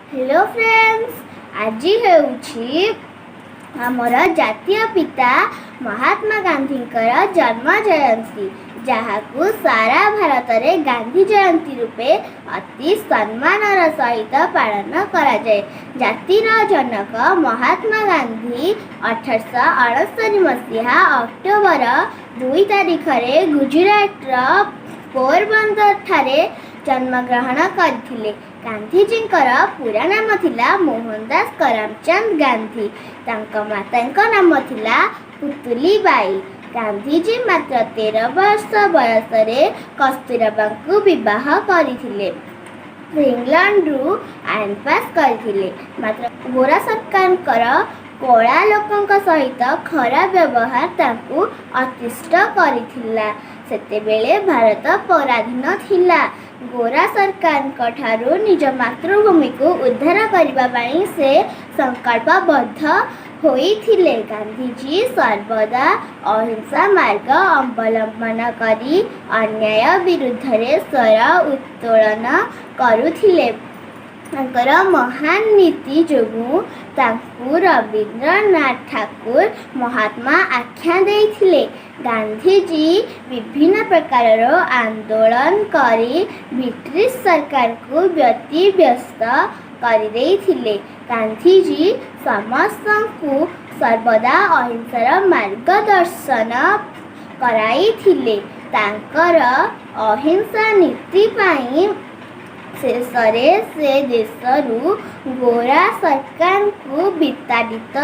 Hello friends, आज हेउछि आमर जातीय पिता महात्मा गांधी जन्म जयंती जहाकू सारा भारत में गांधी जयंती रूपे अति सम्मानर सहित पालन करा जाए। जातिर जनक महात्मा गांधी 1868 मसीहा अक्टोबर 2 तारिख रे गुजरात पोरबंदर ठारे जन्मग्रहण करथिले। गांधीजी पूरा नाम थिला मोहनदास करमचंद गांधी। तांका माता नाम थिला पुतली बाई। गांधीजी मात्र 13 वर्ष बयस रे कस्तूरबा को विवाह करथिले। इंग्लैंड रु आईन पास करथिले। मात्र गोरा सरकार कला लोकों सहित खराब व्यवहार तांकु अतिष्ट करथिला। सेतेबेले भारत पराधीन थिला। गोरा सरकार ठारू निज मातृभूमि को उद्धार करने से संकल्पबद्ध होइथिले। गांधीजी सर्वदा अहिंसा मार्ग अवलंबन करी अन्याय विरुद्ध रे स्वर उत्तोलन करुथिले। महान नीति जोगु तांकु रवींद्रनाथ ठाकुर महात्मा आख्या देइथिले। गांधीजी विभिन्न प्रकार आंदोलन करी ब्रिटिश सरकार को व्यतिव्यस्त कर देइथिले। गांधीजी समस्त को सर्वदा अहिंसार मार्गदर्शन कराइथिले। तांकर अहिंसा नीति पाई शेषरे से देशरू गोरा सरकार को विताड़ित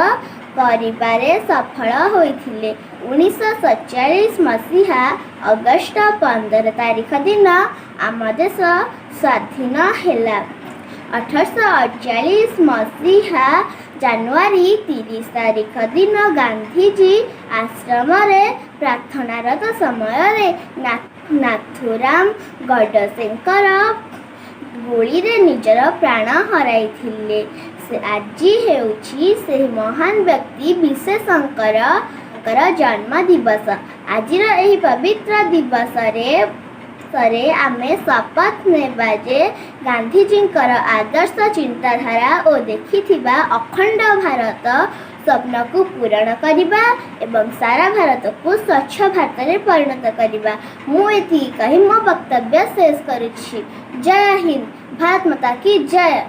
करिबारे सफल होइथिले। 1947 मसीहा अगस्ट 15 तारिख दिन आम देश स्वाधीन हैला। 1848 मसीहा जनवरी 30 तारिख दिन गांधीजी आश्रम रे प्रार्थनारत समय नाथुराम गडसेंकर गोली रे निजर प्राण हराइथिले। आज हेउछि से महान व्यक्ति विशेषकर जन्म दिवस। आज एही पवित्र दिवस रे आमे शपथ नेबा जे गांधीजी आदर्श चिंताधारा और देखिथिबा अखंड भारत स्वप्न को पूरण करिबा एवं सारा भारत को स्वच्छ भारत रे परिणत करिबा। मु एति कहि मो वक्तव्य शेष करुछि। जय हिंद, भारत माता की जय।